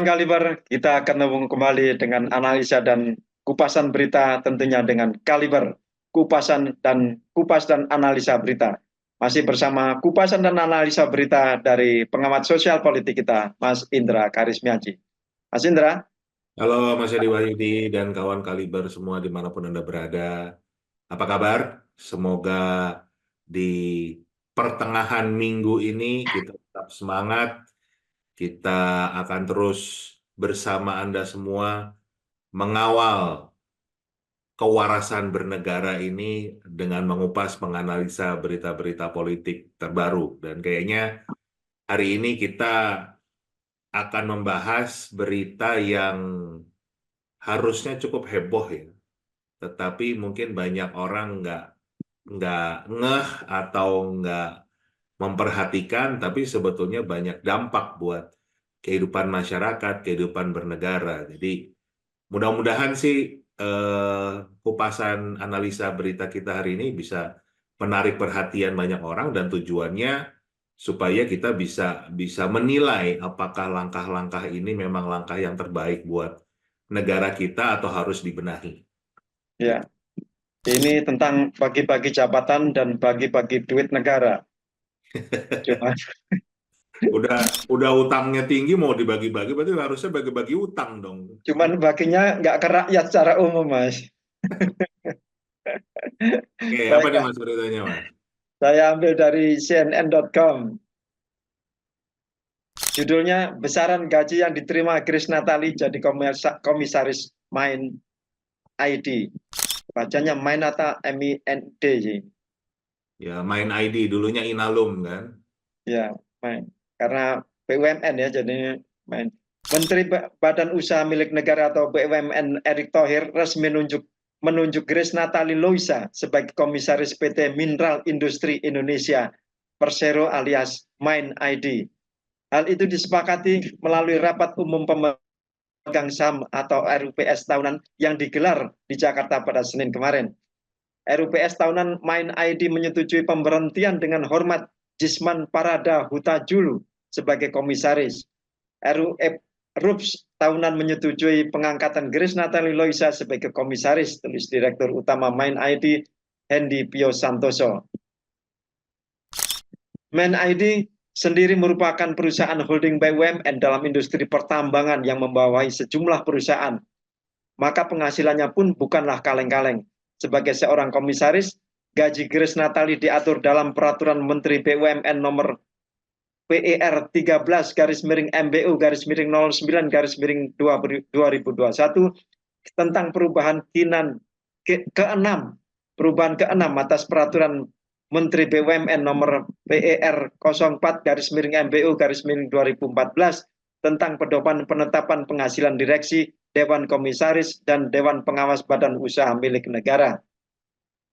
Kawan Kaliber, kita akan hubung kembali dengan analisa dan kupasan berita tentunya dengan Kaliber, kupas dan analisa berita. Masih bersama kupasan dan analisa berita dari pengamat sosial politik kita, Mas Indra Karismiaji. Mas Indra, Halo Mas Edi Wahyudi dan kawan Kaliber semua dimanapun Anda berada. Apa kabar? Semoga di pertengahan minggu ini kita tetap semangat. Kita akan terus bersama Anda semua mengawal kewarasan bernegara ini dengan mengupas, menganalisa berita-berita politik terbaru. Dan kayaknya hari ini kita akan membahas berita yang harusnya cukup heboh ya. Tetapi mungkin banyak orang nggak ngeh atau nggak memperhatikan, tapi sebetulnya banyak dampak buat kehidupan masyarakat, kehidupan bernegara. Jadi mudah-mudahan sih kupasan analisa berita kita hari ini bisa menarik perhatian banyak orang dan tujuannya supaya kita bisa bisa menilai apakah langkah-langkah ini memang langkah yang terbaik buat negara kita atau harus dibenahi. ya, ini tentang bagi-bagi jabatan dan bagi-bagi duit negara. Cuma, Udah utangnya tinggi mau dibagi-bagi berarti harusnya bagi-bagi utang dong. cuman baginya nggak ke rakyat secara umum, Mas. Oke, apa nih Baik, Mas beritanya Mas? saya ambil dari CNN.com. Judulnya, besaran gaji yang diterima Grace Natali jadi komisaris Main ID. Bacanya Main atau MIND sih. Ya main ID dulunya Inalum kan. Ya, Main. Karena BUMN ya, jadi Main. Menteri Badan Usaha Milik Negara atau BUMN Erick Thohir resmi menunjuk Grace Natali Loisa sebagai komisaris PT Mineral Industri Indonesia Persero alias Main ID. Hal itu disepakati melalui rapat umum pemegang saham atau RUPS tahunan yang digelar di Jakarta pada Senin kemarin. RUPS tahunan Main ID menyetujui pemberhentian dengan hormat Jisman Parada Huta Julu sebagai komisaris. RUPS tahunan menyetujui pengangkatan Grace Natali Loisa sebagai komisaris, tulis Direktur Utama Main ID Hendy Pio Santoso. Main ID sendiri merupakan perusahaan holding BUMN dalam industri pertambangan yang membawahi sejumlah perusahaan. Maka penghasilannya pun bukanlah kaleng-kaleng. Sebagai seorang komisaris, gaji Grace Natali diatur dalam Peraturan Menteri BUMN nomor PER 13-MBU-09-2021 tentang perubahan keenam atas Peraturan Menteri BUMN nomor PER 04-MBU-2014 tentang pedoman penetapan penghasilan direksi, Dewan Komisaris, dan Dewan Pengawas Badan Usaha Milik Negara.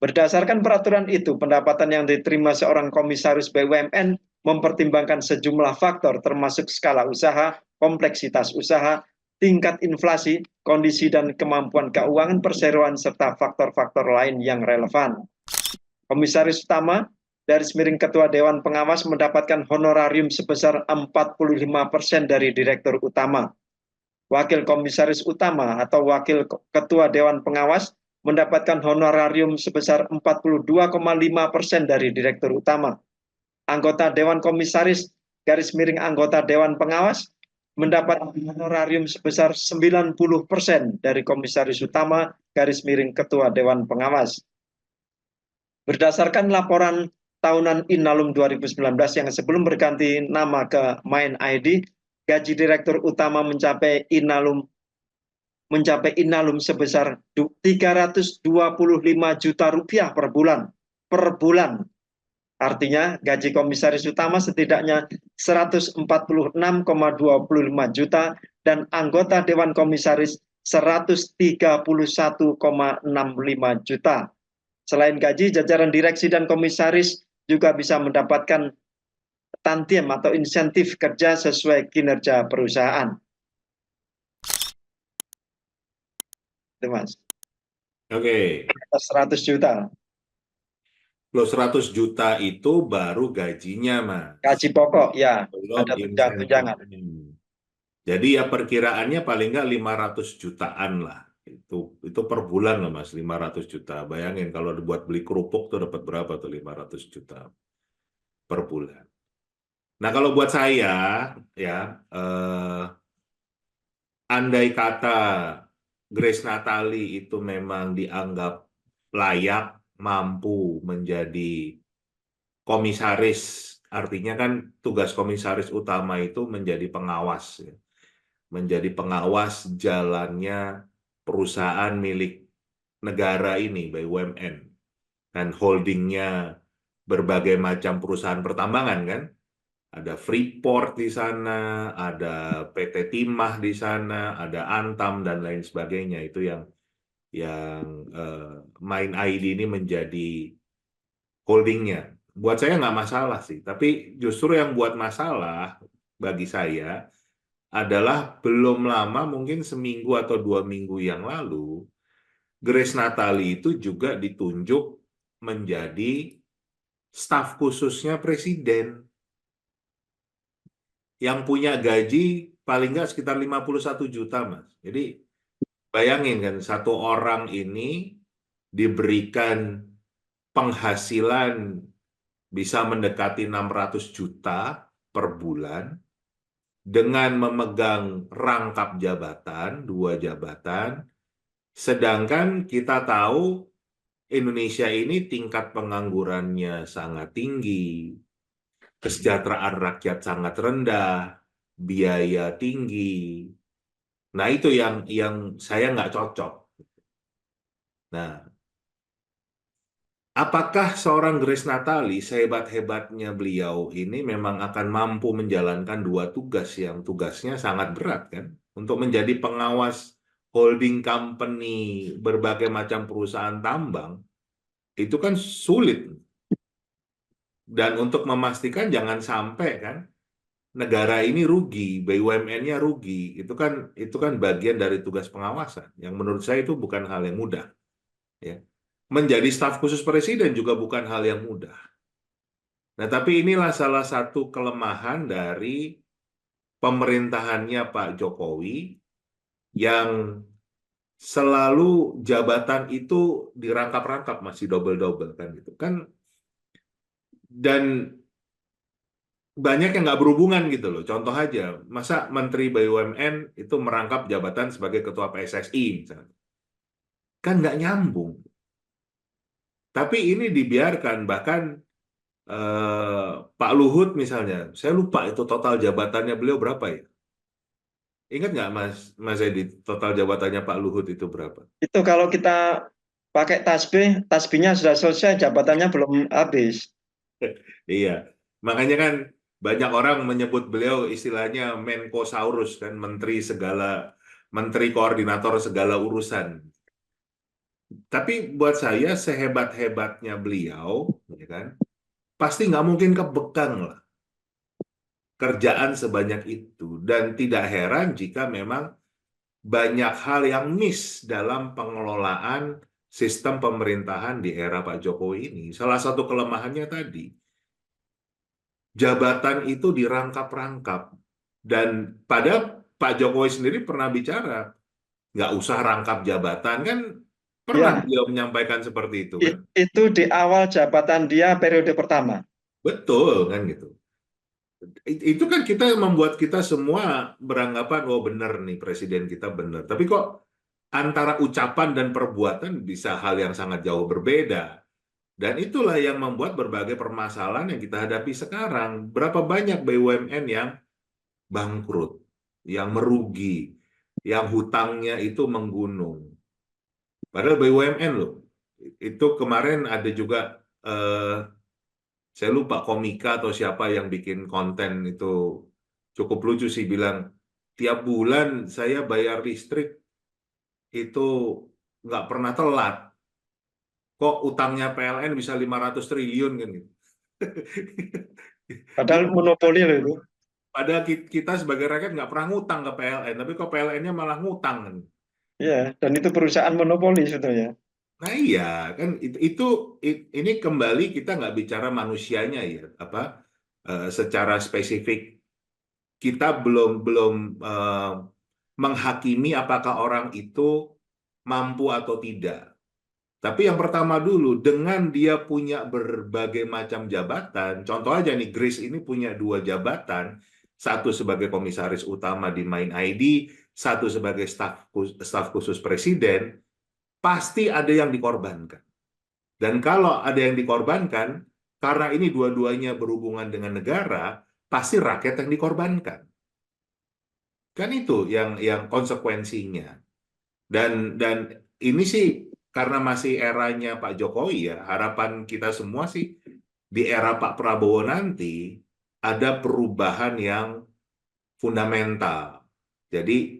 Berdasarkan peraturan itu, pendapatan yang diterima seorang komisaris BUMN mempertimbangkan sejumlah faktor termasuk skala usaha, kompleksitas usaha, tingkat inflasi, kondisi dan kemampuan keuangan perseroan, serta faktor-faktor lain yang relevan. Komisaris utama, garis miring Ketua Dewan Pengawas mendapatkan honorarium sebesar 45% dari Direktur Utama. Wakil Komisaris Utama atau Wakil Ketua Dewan Pengawas mendapatkan honorarium sebesar 42,5% dari Direktur Utama. Anggota Dewan Komisaris garis miring anggota Dewan Pengawas mendapat honorarium sebesar 90% dari Komisaris Utama garis miring Ketua Dewan Pengawas. Berdasarkan laporan tahunan Inalum 2019 yang sebelum berganti nama ke Main ID, gaji Direktur Utama mencapai Inalum sebesar 325 juta rupiah per bulan. Artinya gaji komisaris utama setidaknya 146,25 juta dan anggota Dewan Komisaris 131,65 juta. Selain gaji, jajaran direksi dan komisaris juga bisa mendapatkan tantiem atau insentif kerja sesuai kinerja perusahaan. Itu Mas. Oke. 100 juta. Loh 100 juta itu baru gajinya Mas. Gaji pokok, ya. Belum Ada insentif. tunjangan. Jadi ya perkiraannya paling nggak 500 jutaan lah. Itu per bulan loh Mas, 500 juta. Bayangin kalau dibuat beli kerupuk tuh dapat berapa tuh 500 juta per bulan. Nah kalau buat saya ya andai kata Grace Natali itu memang dianggap layak, mampu menjadi komisaris, artinya kan tugas komisaris utama itu menjadi pengawas, ya. Menjadi pengawas jalannya perusahaan milik negara ini, BUMN, dan holdingnya berbagai macam perusahaan pertambangan kan. Ada Freeport di sana, ada PT Timah di sana, ada Antam dan lain sebagainya. Itu yang Main ID ini menjadi holdingnya. Buat saya nggak masalah sih, tapi justru yang buat masalah bagi saya adalah belum lama, mungkin seminggu atau 2 minggu yang lalu, Grace Natali itu juga ditunjuk menjadi staf khususnya presiden yang punya gaji paling nggak sekitar 51 juta, Mas. Jadi bayangin kan, satu orang ini diberikan penghasilan bisa mendekati 600 juta per bulan dengan memegang rangkap jabatan, 2 jabatan, sedangkan kita tahu Indonesia ini tingkat penganggurannya sangat tinggi, kesejahteraan rakyat sangat rendah, biaya tinggi. Nah, itu yang saya nggak cocok. Nah, apakah seorang Grace Natali, sehebat-hebatnya beliau ini memang akan mampu menjalankan 2 tugas yang tugasnya sangat berat kan? Untuk menjadi pengawas holding company berbagai macam perusahaan tambang, itu kan sulit. Dan untuk memastikan jangan sampai kan negara ini rugi, BUMN-nya rugi, itu kan bagian dari tugas pengawasan. Yang menurut saya itu bukan hal yang mudah. Ya. Menjadi staf khusus presiden juga bukan hal yang mudah. Nah, tapi inilah salah satu kelemahan dari pemerintahannya Pak Jokowi yang selalu jabatan itu dirangkap-rangkap, masih double-double kan gitu kan. Dan banyak yang nggak berhubungan gitu loh. Contoh aja, masa Menteri BUMN itu merangkap jabatan sebagai Ketua PSSI misalnya. Kan nggak nyambung. Tapi ini dibiarkan, bahkan Pak Luhut misalnya, saya lupa itu total jabatannya beliau berapa ya? Ingat nggak Mas Edi, total jabatannya Pak Luhut itu berapa? Itu kalau kita pakai tasbih, tasbihnya sudah selesai, jabatannya belum habis. Iya, makanya kan banyak orang menyebut beliau istilahnya Menkosaurus kan, menteri koordinator segala urusan. Tapi buat saya sehebat-hebatnya beliau, ya kan, pasti nggak mungkin kebekang lah kerjaan sebanyak itu. Dan tidak heran jika memang banyak hal yang miss dalam pengelolaan sistem pemerintahan di era Pak Jokowi ini. Salah satu kelemahannya tadi, jabatan itu dirangkap-rangkap. Dan pada Pak Jokowi sendiri pernah bicara, nggak usah rangkap jabatan, kan pernah Ya, beliau menyampaikan seperti itu kan. itu di awal jabatan dia periode pertama. Betul kan gitu. Itu kan kita membuat kita semua beranggapan, oh benar nih presiden kita benar. Tapi kok antara ucapan dan perbuatan bisa hal yang sangat jauh berbeda. Dan itulah yang membuat berbagai permasalahan yang kita hadapi sekarang. Berapa banyak BUMN yang bangkrut, yang merugi, yang hutangnya itu menggunung. Padahal BUMN loh. Itu kemarin ada juga, saya lupa komika atau siapa yang bikin konten itu cukup lucu sih, bilang tiap bulan saya bayar listrik itu nggak pernah telat. Kok utangnya PLN bisa 500 triliun kan gitu. Padahal monopoli loh itu. Padahal kita sebagai rakyat nggak pernah ngutang ke PLN, tapi kok PLN-nya malah ngutang kan. Ya, dan itu perusahaan monopoli sebetulnya. Nah iya kan ini kembali kita nggak bicara manusianya ya, apa secara spesifik kita belum menghakimi apakah orang itu mampu atau tidak. Tapi yang pertama dulu, dengan dia punya berbagai macam jabatan, contoh aja nih, Grace ini punya 2 jabatan, satu sebagai komisaris utama di Mind ID, satu sebagai staf khusus presiden, pasti ada yang dikorbankan. Dan kalau ada yang dikorbankan, karena ini dua-duanya berhubungan dengan negara, pasti rakyat yang dikorbankan. Kan itu yang konsekuensinya. Dan ini sih karena masih eranya Pak Jokowi ya, harapan kita semua sih di era Pak Prabowo nanti ada perubahan yang fundamental. Jadi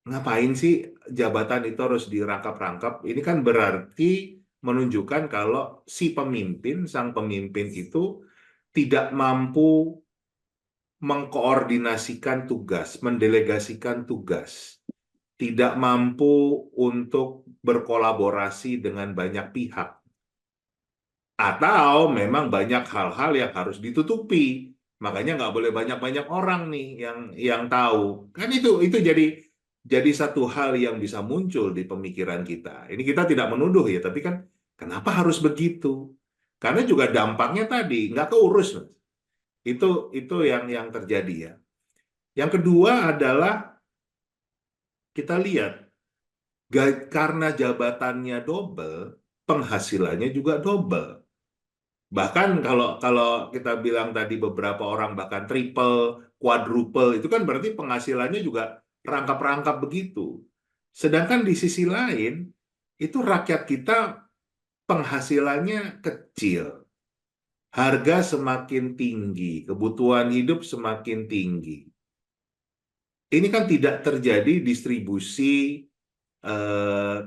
ngapain sih jabatan itu harus dirangkap-rangkap? Ini kan berarti menunjukkan kalau si pemimpin, sang pemimpin itu tidak mampu mengkoordinasikan tugas, mendelegasikan tugas, tidak mampu untuk berkolaborasi dengan banyak pihak, atau memang banyak hal-hal yang harus ditutupi, makanya nggak boleh banyak-banyak orang nih yang tahu. Kan itu jadi satu hal yang bisa muncul di pemikiran kita. Ini kita tidak menuduh ya, tapi kan kenapa harus begitu? Karena juga dampaknya tadi nggak keurus, Mas. Itu yang terjadi ya. Yang kedua adalah kita lihat karena jabatannya double, penghasilannya juga double. Bahkan kalau kita bilang tadi beberapa orang bahkan triple, quadruple, itu kan berarti penghasilannya juga rangkap-rangkap begitu. Sedangkan di sisi lain, itu rakyat kita penghasilannya kecil. Harga semakin tinggi, kebutuhan hidup semakin tinggi. Ini kan tidak terjadi distribusi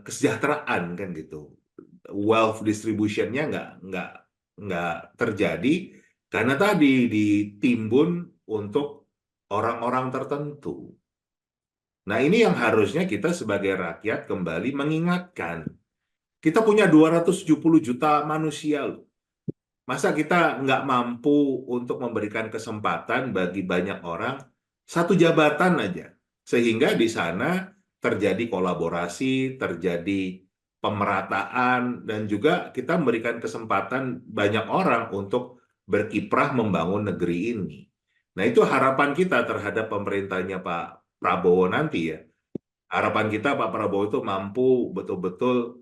kesejahteraan kan gitu. Wealth distribution-nya nggak terjadi karena tadi ditimbun untuk orang-orang tertentu. Nah, ini yang harusnya kita sebagai rakyat kembali mengingatkan. Kita punya 270 juta manusia loh. Masa kita nggak mampu untuk memberikan kesempatan bagi banyak orang satu jabatan aja. Sehingga di sana terjadi kolaborasi, terjadi pemerataan, dan juga kita memberikan kesempatan banyak orang untuk berkiprah membangun negeri ini. Nah, itu harapan kita terhadap pemerintahnya Pak Prabowo nanti ya. Harapan kita Pak Prabowo itu mampu betul-betul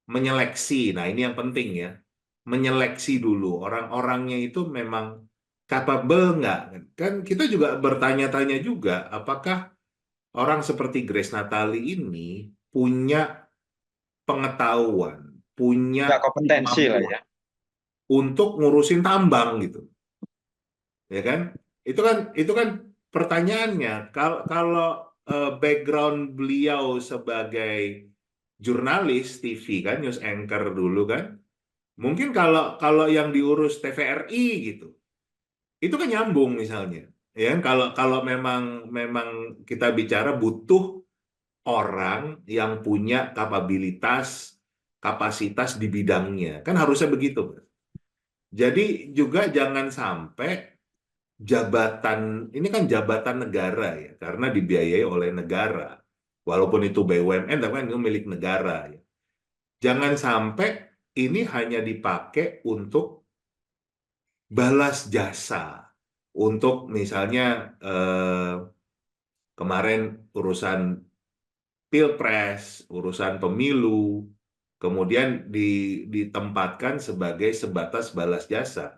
menyeleksi. Nah, ini yang penting ya. Menyeleksi dulu orang-orangnya itu memang capable nggak? Kan kita juga bertanya-tanya juga apakah orang seperti Grace Natali ini punya pengetahuan, Ya, punya kompetensi lah ya. kemampuan untuk ngurusin tambang gitu. Ya kan? Itu kan pertanyaannya. Kalau background beliau sebagai jurnalis TV kan, news anchor dulu kan, mungkin kalau yang diurus TVRI gitu, itu kan nyambung misalnya. Ya kan? Kalau memang kita bicara butuh orang yang punya kapasitas di bidangnya, kan harusnya begitu. Jadi juga jangan sampai jabatan ini kan jabatan negara ya, karena dibiayai oleh negara. Walaupun itu BUMN, tapi kan itu milik negara ya. Jangan sampai ini hanya dipakai untuk balas jasa, untuk misalnya kemarin urusan pilpres, urusan pemilu, kemudian ditempatkan sebagai sebatas balas jasa.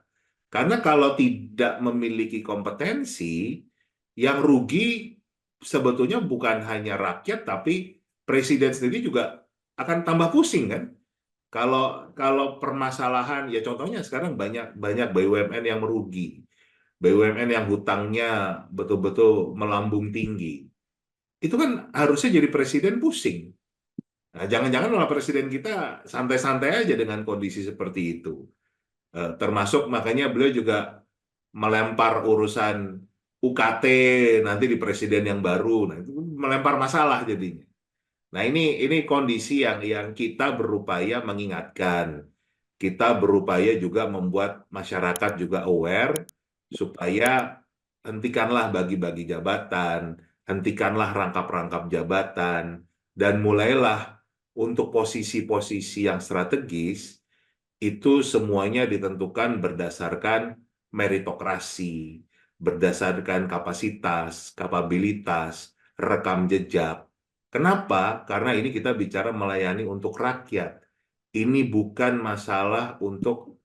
Karena kalau tidak memiliki kompetensi, yang rugi sebetulnya bukan hanya rakyat, tapi presiden sendiri juga akan tambah pusing kan? Kalau permasalahan, ya contohnya sekarang banyak BUMN yang merugi, BUMN yang hutangnya betul-betul melambung tinggi. Itu kan harusnya jadi presiden pusing. Nah, jangan-jangan malah presiden kita santai-santai aja dengan kondisi seperti itu. Termasuk makanya beliau juga melempar urusan UKT nanti di presiden yang baru. Nah, itu melempar masalah jadinya. Nah, ini kondisi yang kita berupaya mengingatkan. Kita berupaya juga membuat masyarakat juga aware supaya hentikanlah bagi-bagi jabatan, hentikanlah rangkap-rangkap jabatan, dan mulailah untuk posisi-posisi yang strategis, itu semuanya ditentukan berdasarkan meritokrasi, berdasarkan kapasitas, kapabilitas, rekam jejak. Kenapa? Karena ini kita bicara melayani untuk rakyat. Ini bukan masalah untuk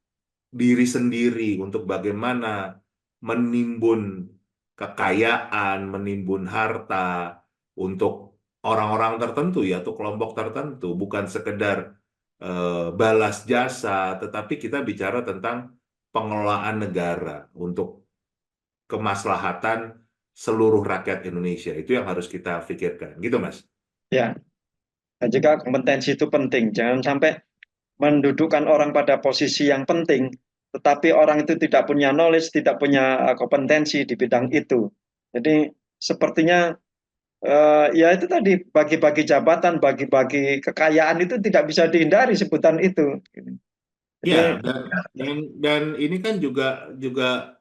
diri sendiri, untuk bagaimana menimbun kekayaan, menimbun harta untuk orang-orang tertentu ya, atau kelompok tertentu, bukan sekedar balas jasa, tetapi kita bicara tentang pengelolaan negara untuk kemaslahatan seluruh rakyat Indonesia. Itu yang harus kita pikirkan, gitu Mas. Ya, dan juga kompetensi itu penting. Jangan sampai mendudukkan orang pada posisi yang penting, tetapi orang itu tidak punya knowledge, tidak punya kompetensi di bidang itu. Jadi sepertinya ya itu tadi bagi-bagi jabatan, bagi-bagi kekayaan itu tidak bisa dihindari sebutan itu. Ya, Jadi dan ini kan juga juga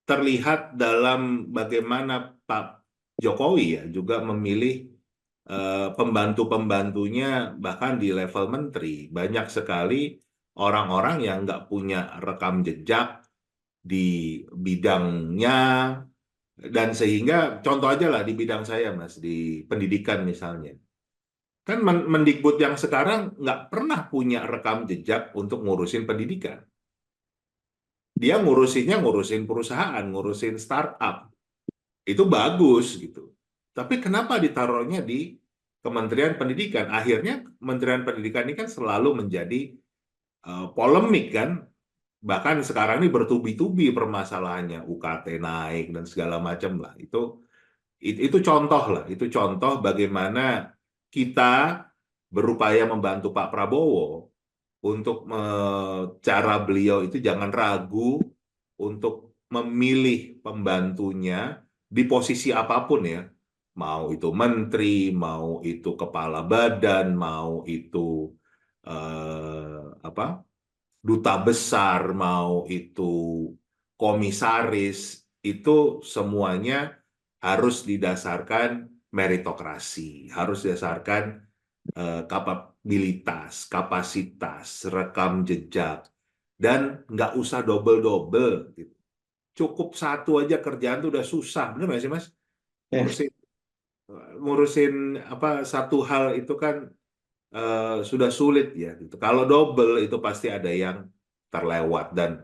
terlihat dalam bagaimana Pak Jokowi ya juga memilih pembantu-pembantunya bahkan di level menteri. Banyak sekali orang-orang yang nggak punya rekam jejak di bidangnya, dan sehingga contoh aja lah di bidang saya Mas, di pendidikan misalnya. Kan Mendikbud yang sekarang nggak pernah punya rekam jejak untuk ngurusin pendidikan. Dia ngurusin perusahaan, ngurusin startup. Itu bagus gitu. Tapi kenapa ditaruhnya di Kementerian Pendidikan? Akhirnya Kementerian Pendidikan ini kan selalu menjadi polemik kan. Bahkan sekarang ini bertubi-tubi permasalahannya, UKT naik dan segala macam lah. Itu contoh lah, itu contoh bagaimana kita berupaya membantu Pak Prabowo untuk cara beliau itu jangan ragu untuk memilih pembantunya di posisi apapun ya, mau itu menteri, mau itu kepala badan, mau itu apa, duta besar, mau itu komisaris, itu semuanya harus didasarkan meritokrasi, harus didasarkan kapabilitas, kapasitas, rekam jejak, dan nggak usah double-double. Gitu. Cukup satu aja kerjaan tuh udah susah, bener nggak sih Mas? ya, Ngurusin, ngurusin apa satu hal itu kan sudah sulit ya. Gitu. Kalau double itu pasti ada yang terlewat, dan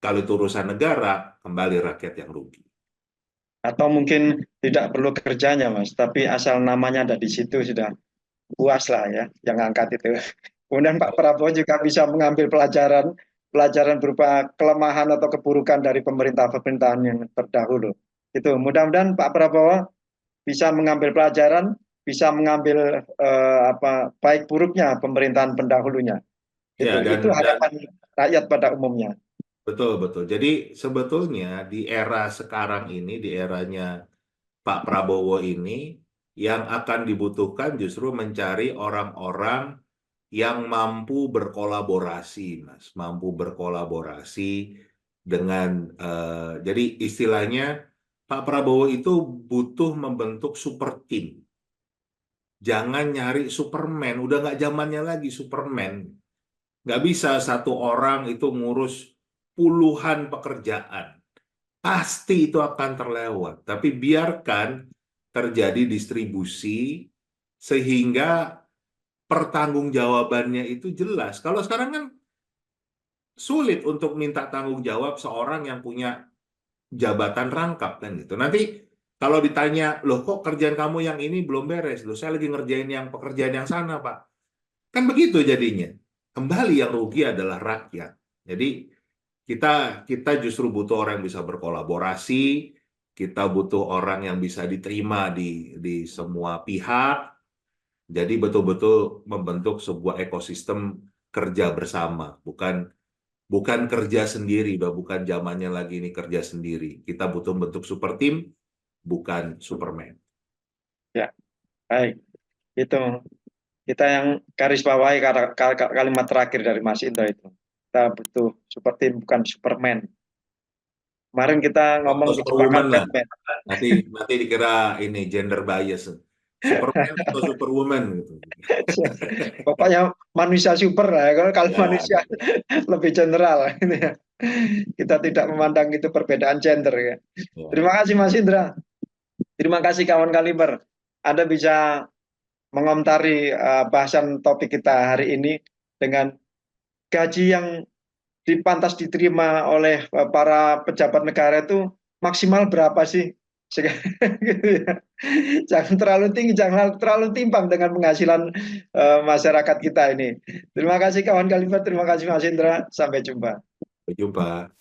kalau itu urusan negara, kembali rakyat yang rugi. atau mungkin tidak perlu kerjanya, Mas, tapi asal namanya ada di situ sudah puas lah ya yang angkat itu. Kemudian Pak Prabowo juga bisa mengambil pelajaran pelajaran berupa kelemahan atau keburukan dari pemerintah-pemerintahan yang terdahulu. Itu mudah-mudahan Pak Prabowo bisa mengambil pelajaran, bisa mengambil apa baik buruknya pemerintahan pendahulunya. Ya, Itu dan harapan rakyat pada umumnya. betul betul. Jadi sebetulnya di era sekarang ini, di eranya Pak Prabowo ini, yang akan dibutuhkan justru mencari orang-orang yang mampu berkolaborasi, Mas, mampu berkolaborasi dengan, jadi istilahnya Pak Prabowo itu butuh membentuk super team. Jangan nyari Superman, udah nggak zamannya lagi Superman. Nggak bisa satu orang itu ngurus puluhan pekerjaan. Pasti itu akan terlewat. Tapi biarkan terjadi distribusi sehingga pertanggungjawabannya itu jelas. Kalau sekarang kan sulit untuk minta tanggung jawab seorang yang punya jabatan rangkap kan gitu. Nanti kalau ditanya, loh kok kerjaan kamu yang ini belum beres? Loh saya lagi ngerjain yang pekerjaan yang sana, Pak. Kan begitu jadinya. Kembali yang rugi adalah rakyat. Jadi kita kita justru butuh orang yang bisa berkolaborasi, kita butuh orang yang bisa diterima di semua pihak. Jadi betul-betul membentuk sebuah ekosistem kerja bersama, bukan bukan kerja sendiri, udah bukan zamannya lagi ini kerja sendiri. Kita butuh bentuk super team, bukan Superman. Ya, baik. Itu kita yang garis bawahi kalimat terakhir dari Mas Indra itu. Kita butuh super team bukan Superman. Kemarin kita ngomong Atau kejebakan Superwoman lah. Batman. Nanti dikira ini gender bias. Superman atau Superwoman gitu. Pokoknya manusia super lah. Kalau Ya, manusia lebih general gitu ya. Kita tidak memandang itu perbedaan gender ya. ya. Terima kasih Mas Indra. Terima kasih kawan Kaliber. Anda bisa mengomentari bahasan topik kita hari ini dengan gaji yang dipantas diterima oleh para pejabat negara itu maksimal berapa sih? Gitu ya. Jangan terlalu tinggi, jangan terlalu timpang dengan penghasilan masyarakat kita ini. Terima kasih kawan Kaliber, terima kasih Mas Indra, sampai jumpa. Sampai jumpa.